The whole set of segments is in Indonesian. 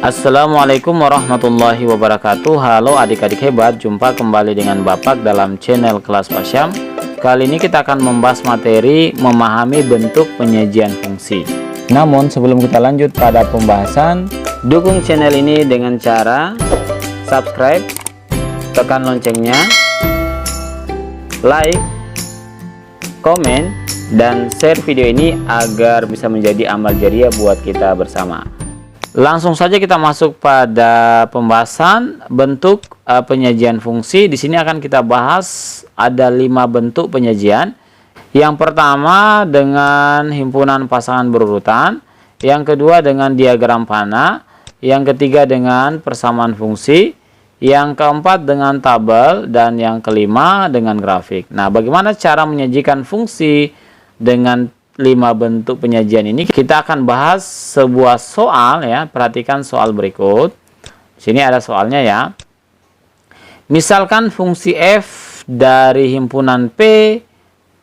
Assalamualaikum warahmatullahi wabarakatuh. Halo adik-adik hebat, jumpa kembali dengan Bapak dalam channel Kelas Pak Syam. Kali ini kita akan membahas materi memahami bentuk penyajian fungsi. Namun sebelum kita lanjut pada pembahasan, dukung channel ini dengan cara subscribe, tekan loncengnya, like, komen, dan share video ini agar bisa menjadi amal jariah buat kita bersama. Langsung saja kita masuk pada pembahasan bentuk penyajian fungsi. Di sini akan kita bahas ada 5 bentuk penyajian. Yang pertama dengan himpunan pasangan berurutan, yang kedua dengan diagram panah, yang ketiga dengan persamaan fungsi, yang keempat dengan tabel, dan yang kelima dengan grafik. Nah, bagaimana cara menyajikan fungsi dengan 5 bentuk penyajian ini? Kita akan bahas sebuah soal ya. Perhatikan soal berikut. Sini ada soalnya ya. Misalkan fungsi f dari himpunan P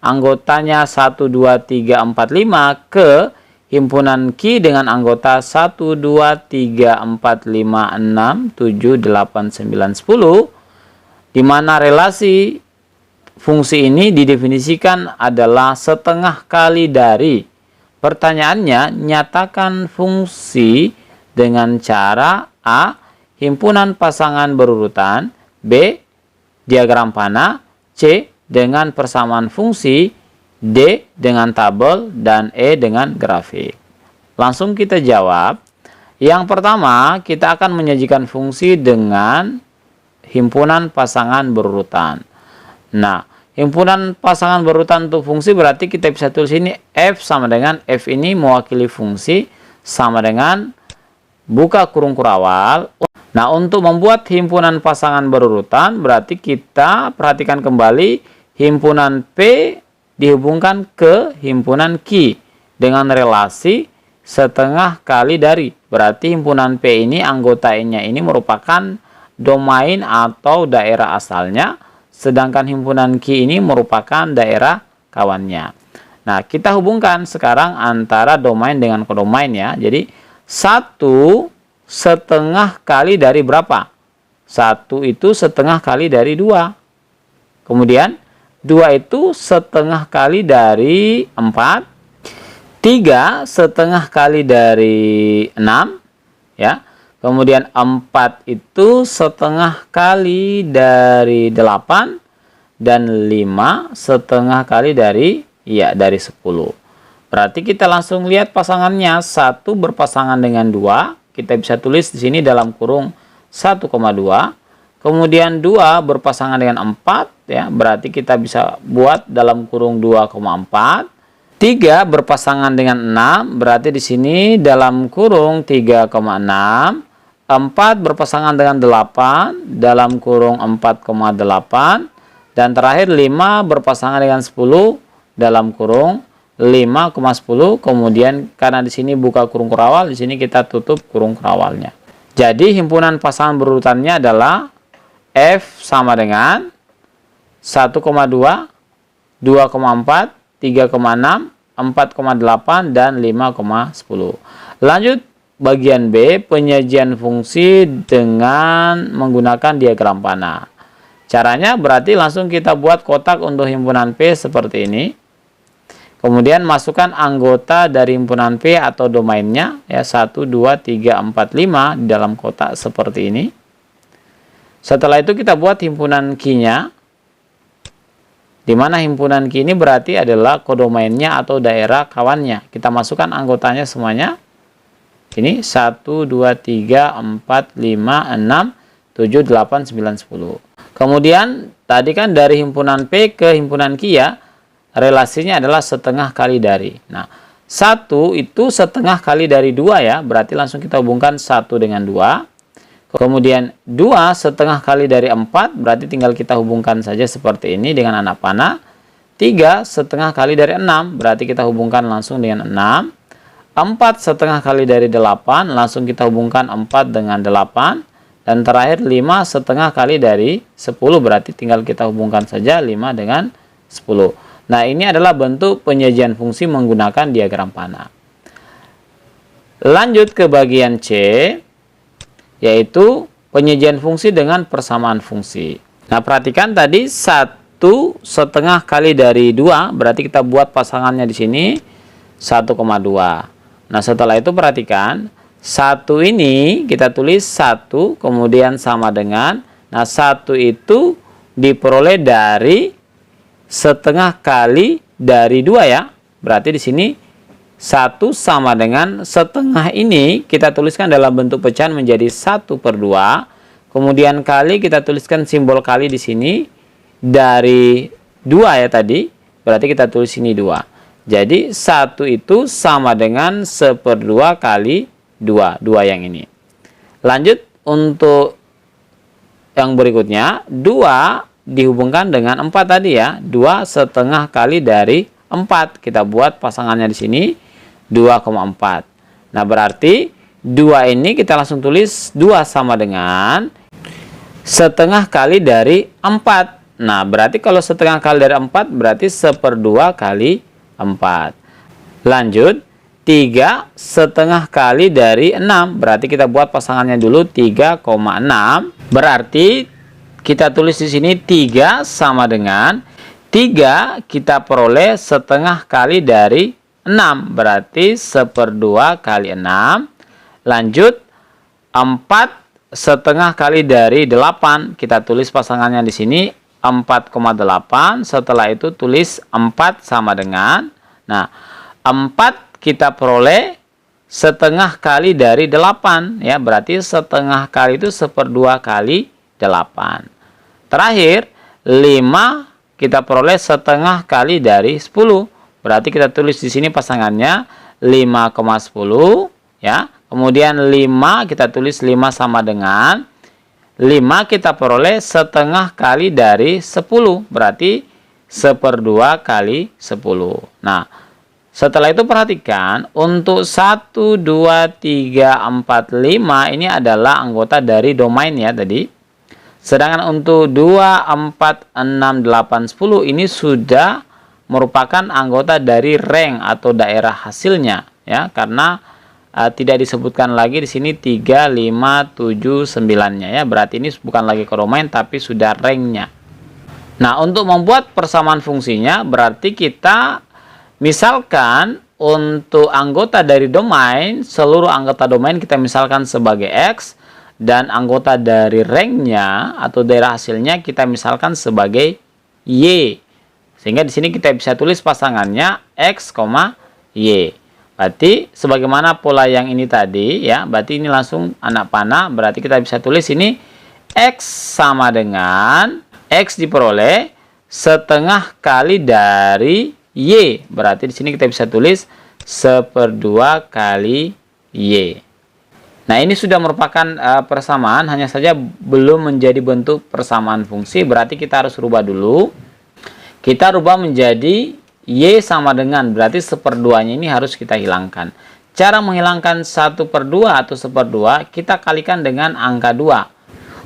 anggotanya 1 2 3 4 5 ke himpunan Q dengan anggota 1 2 3 4 5 6 7 8 9 10, di mana relasi fungsi ini didefinisikan adalah setengah kali dari. Pertanyaannya, nyatakan fungsi dengan cara A. Himpunan pasangan berurutan, B. Diagram panah, C. Dengan persamaan fungsi, D. Dengan tabel, dan E. Dengan grafik. Langsung kita jawab. Yang pertama, kita akan menyajikan fungsi dengan himpunan pasangan berurutan. Nah, himpunan pasangan berurutan untuk fungsi berarti kita bisa tulis ini F sama dengan F ini mewakili fungsi sama dengan buka kurung kurawal. Nah, untuk membuat himpunan pasangan berurutan berarti kita perhatikan kembali himpunan P dihubungkan ke himpunan Q dengan relasi setengah kali dari. Berarti himpunan P ini anggotanya ini merupakan domain atau daerah asalnya, sedangkan himpunan Q ini merupakan daerah kawannya. Nah, kita hubungkan sekarang antara domain dengan kodomain ya. Jadi 1 setengah kali dari berapa? 1 itu setengah kali dari 2. Kemudian 2 itu setengah kali dari 4. 3 setengah kali dari 6 ya. Kemudian 4 itu setengah kali dari 8, dan 5 setengah kali dari 10. Berarti kita langsung lihat pasangannya. 1 berpasangan dengan 2, kita bisa tulis di sini dalam kurung 1,2. Kemudian 2 berpasangan dengan 4 ya, berarti kita bisa buat dalam kurung 2,4. 3 berpasangan dengan 6, berarti di sini dalam kurung 3,6. 4 berpasangan dengan 8 dalam kurung 4,8, dan terakhir 5 berpasangan dengan 10 dalam kurung 5,10. Kemudian karena di sini buka kurung kurawal, di sini kita tutup kurung kurawalnya. Jadi himpunan pasangan berurutannya adalah F sama dengan 1,2, 2,4, 3,6, 4,8, dan 5,10. Lanjut bagian B, penyajian fungsi dengan menggunakan diagram panah. Caranya berarti langsung kita buat kotak untuk himpunan P seperti ini. Kemudian masukkan anggota dari himpunan P atau domainnya ya, 1 2 3 4 5 di dalam kotak seperti ini. Setelah itu kita buat himpunan Q-nya, di mana himpunan Q ini berarti adalah kodomainnya atau daerah kawannya. Kita masukkan anggotanya semuanya. Ini 1, 2, 3, 4, 5, 6, 7, 8, 9, 10. Kemudian tadi kan dari himpunan P ke himpunan Q ya, relasinya adalah setengah kali dari. Nah, 1 itu setengah kali dari 2 ya, berarti langsung kita hubungkan 1 dengan 2. Kemudian 2 setengah kali dari 4, berarti tinggal kita hubungkan saja seperti ini dengan anak panah. 3 setengah kali dari 6, berarti kita hubungkan langsung dengan 6. 4 setengah kali dari 8, langsung kita hubungkan 4 dengan 8. Dan terakhir 5 setengah kali dari 10, berarti tinggal kita hubungkan saja 5 dengan 10. Nah, ini adalah bentuk penyajian fungsi menggunakan diagram panah. Lanjut ke bagian C. yaitu penyajian fungsi dengan persamaan fungsi. Nah, perhatikan tadi 1/2 kali dari 2, berarti kita buat pasangannya di sini 1,2. Nah, setelah itu perhatikan 1 ini kita tulis 1 kemudian sama dengan, nah 1 itu diperoleh dari 1/2 kali dari 2 ya. Berarti di sini 1 sama dengan 1/2 ini kita tuliskan dalam bentuk pecahan menjadi 1/2. Kemudian kali kita tuliskan simbol kali di sini dari 2 ya tadi. Berarti kita tulis ini 2. Jadi 1 itu sama dengan 1/2 kali 2 yang ini. Lanjut untuk yang berikutnya, 2 dihubungkan dengan 4 tadi ya. 2/2 kali dari 4. Kita buat pasangannya di sini 2,4. Nah, berarti 2 ini kita langsung tulis 2 sama dengan 1/2 kali dari 4. Nah, berarti kalau 1/2 kali dari 4 berarti 1/2 kali 4. Lanjut, 3/2 kali dari 6. Berarti kita buat pasangannya dulu 3,6. Berarti kita tulis di sini 3 sama dengan 3 kita peroleh 1/2 kali dari 6. Berarti 1/2 kali 6. Lanjut, 4/2 kali dari 8. Kita tulis pasangannya di sini 4,8. Setelah itu tulis 4 sama dengan, nah 4 kita peroleh 1/2 kali dari 8 ya, berarti 1/2 kali itu 1/2 kali 8. Terakhir 5 kita peroleh 1/2 kali dari 10. Berarti kita tulis di sini pasangannya 5,10 ya. Kemudian 5 kita tulis 5 sama dengan 5 kita peroleh 1/2 kali dari 10. Berarti 1/2 kali 10. Nah, setelah itu perhatikan untuk 1, 2, 3, 4, 5 ini adalah anggota dari domain ya tadi. Sedangkan untuk 2, 4, 6, 8, 10 ini sudah merupakan anggota dari rank atau daerah hasilnya ya, karena tidak disebutkan lagi di sini 3, 5, 7, 9-nya ya. Berarti ini bukan lagi ke domain tapi sudah ranknya. Nah, untuk membuat persamaan fungsinya berarti kita misalkan untuk anggota dari domain, seluruh anggota domain kita misalkan sebagai X, dan anggota dari ranknya atau daerah hasilnya kita misalkan sebagai Y. Sehingga di sini kita bisa tulis pasangannya X, Y. Berarti sebagaimana pola yang ini tadi ya, berarti ini langsung anak panah, berarti kita bisa tulis ini X sama dengan X diperoleh 1/2 kali dari Y. Berarti di sini kita bisa tulis 1/2 kali Y. Nah, ini sudah merupakan persamaan, hanya saja belum menjadi bentuk persamaan fungsi. Berarti kita harus rubah dulu. Kita rubah menjadi Y sama dengan, berarti 1/2-nya ini harus kita hilangkan. Cara menghilangkan 1/2 atau 1/2, kita kalikan dengan angka 2.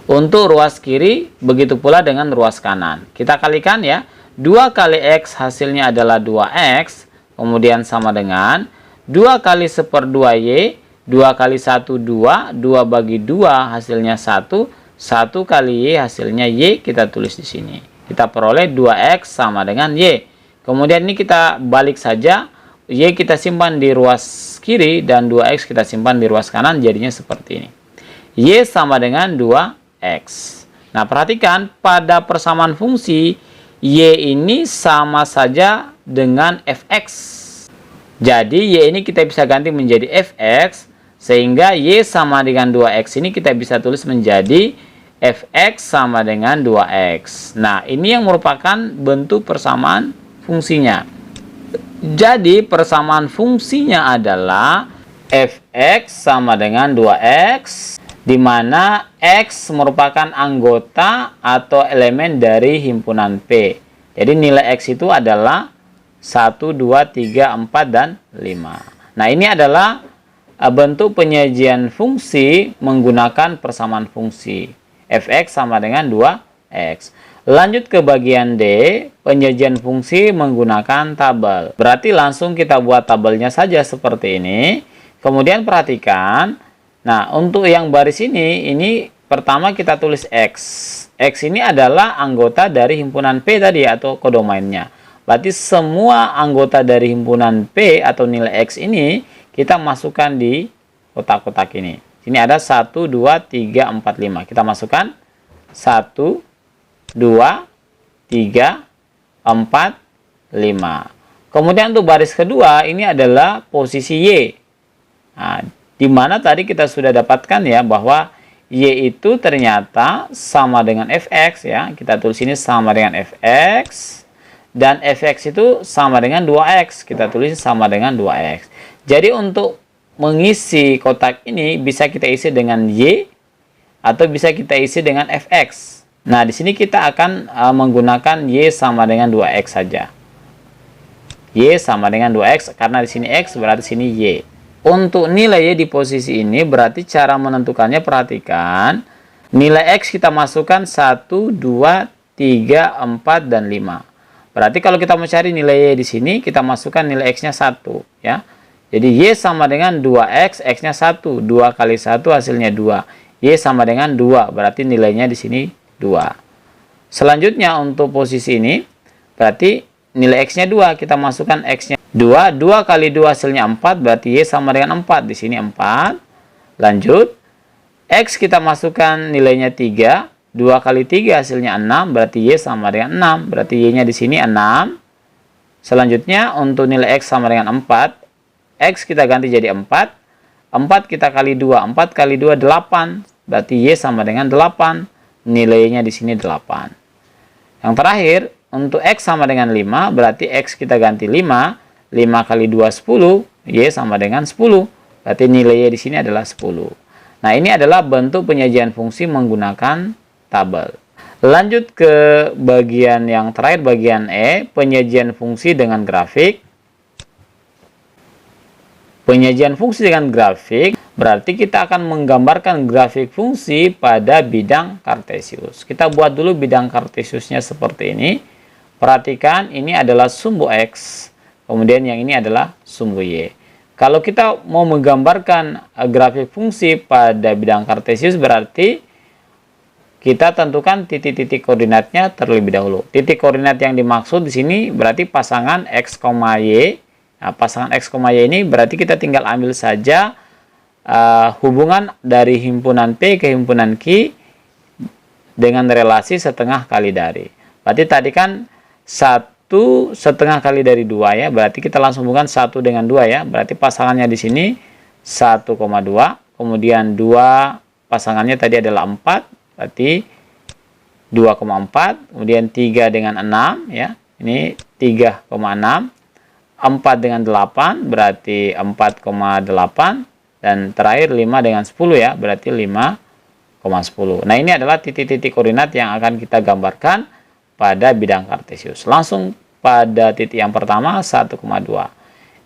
Untuk ruas kiri, begitu pula dengan ruas kanan. Kita kalikan ya. 2 kali X hasilnya adalah 2X, kemudian sama dengan 2 kali 1/2 Y, 2 kali 1, 2, 2 bagi 2 hasilnya 1, 1 kali Y hasilnya Y, kita tulis di sini. Kita peroleh 2X sama dengan Y. Kemudian ini kita balik saja, Y kita simpan di ruas kiri dan 2X kita simpan di ruas kanan, jadinya seperti ini. Y sama dengan 2X. Nah, perhatikan pada persamaan fungsi Y ini sama saja dengan Fx. Jadi Y ini kita bisa ganti menjadi Fx, sehingga Y sama dengan 2X ini kita bisa tulis menjadi Fx sama dengan 2X. Nah, ini yang merupakan bentuk persamaan fungsinya. Jadi persamaan fungsinya adalah Fx sama dengan 2X, di mana X merupakan anggota atau elemen dari himpunan P. Jadi nilai X itu adalah 1, 2, 3, 4, dan 5. Nah, ini adalah bentuk penyajian fungsi menggunakan persamaan fungsi. Fx sama dengan 2X. Lanjut ke bagian D, penyajian fungsi menggunakan tabel. Berarti langsung kita buat tabelnya saja seperti ini. Kemudian perhatikan, Nah, untuk yang baris ini pertama kita tulis X. X ini adalah anggota dari himpunan P tadi atau kodomainnya. Berarti semua anggota dari himpunan P atau nilai X ini kita masukkan di kotak-kotak ini. Sini ada 1, 2, 3, 4, 5. Kita masukkan 1, 2, 3, 4, 5. Kemudian untuk baris kedua ini adalah posisi Y. Nah, di mana tadi kita sudah dapatkan ya bahwa Y itu ternyata sama dengan Fx ya. Kita tulis ini sama dengan Fx. Dan Fx itu sama dengan 2x. Kita tulis sama dengan 2x. Jadi untuk mengisi kotak ini bisa kita isi dengan Y atau bisa kita isi dengan Fx. Nah, di sini kita akan menggunakan Y sama dengan 2x saja. Y sama dengan 2x karena di sini x berarti sini Y. Untuk nilai Y di posisi ini berarti cara menentukannya, perhatikan. Nilai x kita masukkan 1, 2, 3, 4, dan 5. Berarti kalau kita mau cari nilai Y di sini, kita masukkan nilai X-nya 1. Ya. Jadi Y sama dengan 2X, X-nya 1. 2 kali 1 hasilnya 2. Y sama dengan 2, berarti nilainya di sini 2. Selanjutnya untuk posisi ini, berarti nilai X-nya 2. Kita masukkan X-nya 2. 2 kali 2 hasilnya 4, berarti Y sama dengan 4. Di sini 4. Lanjut. X kita masukkan nilainya 3. 2 kali 3 hasilnya 6, berarti Y sama dengan 6. Berarti Y-nya di sini 6. Selanjutnya untuk nilai X sama dengan 4. X kita ganti jadi 4. 4 kita kali 2. 4 kali 2, 8. Berarti Y sama dengan 8. Nilainya di sini 8. Yang terakhir, untuk X sama dengan 5. Berarti X kita ganti 5. 5 kali 2, 10. Y sama dengan 10. Berarti nilai Y di sini adalah 10. Nah, ini adalah bentuk penyajian fungsi menggunakan tabel. Lanjut ke bagian yang terakhir, bagian E, penyajian fungsi dengan grafik. Penyajian fungsi dengan grafik berarti kita akan menggambarkan grafik fungsi pada bidang kartesius. Kita buat dulu bidang kartesiusnya seperti ini. Perhatikan, ini adalah sumbu X, kemudian yang ini adalah sumbu Y. Kalau kita mau menggambarkan grafik fungsi pada bidang kartesius berarti kita tentukan titik-titik koordinatnya terlebih dahulu. Titik koordinat yang dimaksud di sini berarti pasangan X, Y. Nah, pasangan X, Y ini berarti kita tinggal ambil saja hubungan dari himpunan P ke himpunan Q dengan relasi setengah kali dari. Berarti tadi kan 1 setengah kali dari 2 ya. Berarti kita langsung hubungkan 1 dengan 2 ya. Berarti pasangannya di sini 1,2. Kemudian 2 pasangannya tadi adalah 4. Berarti 2,4, kemudian 3 dengan 6 ya. Ini 3,6. 4 dengan 8 berarti 4,8 dan terakhir 5 dengan 10 ya, berarti 5,10. Nah, ini adalah titik-titik koordinat yang akan kita gambarkan pada bidang kartesius. Langsung pada titik yang pertama 1,2.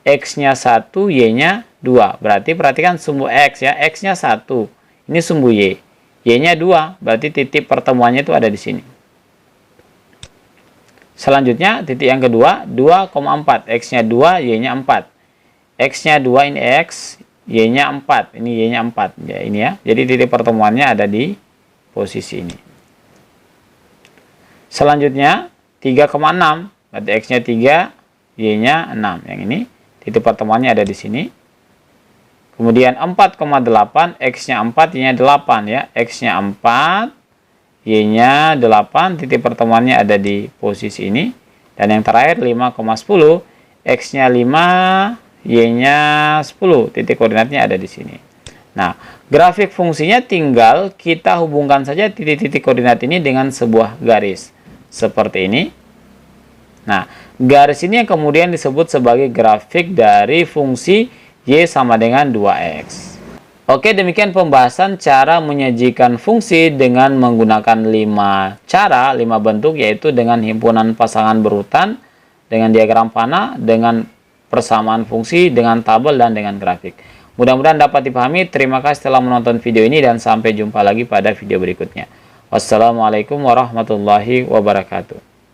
X-nya 1, Y-nya 2. Berarti perhatikan sumbu X ya, X-nya 1. Ini sumbu Y. Y-nya 2, berarti titik pertemuannya itu ada di sini. Selanjutnya, titik yang kedua, 2,4. X-nya 2, Y-nya 4. X-nya 2, ini X, Y-nya 4. Ini Y-nya 4. Ya, ini ya. Jadi titik pertemuannya ada di posisi ini. Selanjutnya, 3,6. Berarti X-nya 3, Y-nya 6. Yang ini, titik pertemuannya ada di sini. Kemudian 4,8, X-nya 4, Y-nya 8 ya. X-nya 4, Y-nya 8, titik pertemuannya ada di posisi ini. Dan yang terakhir 5,10, X-nya 5, Y-nya 10, titik koordinatnya ada di sini. Nah, grafik fungsinya tinggal kita hubungkan saja titik-titik koordinat ini dengan sebuah garis. Seperti ini. Nah, garis ini yang kemudian disebut sebagai grafik dari fungsi Y sama dengan 2X. Oke, demikian pembahasan cara menyajikan fungsi dengan menggunakan 5 cara, 5 bentuk, yaitu dengan himpunan pasangan berurutan, dengan diagram panah, dengan persamaan fungsi, dengan tabel, dan dengan grafik. Mudah-mudahan dapat dipahami. Terima kasih telah menonton video ini dan sampai jumpa lagi pada video berikutnya. Wassalamualaikum warahmatullahi wabarakatuh.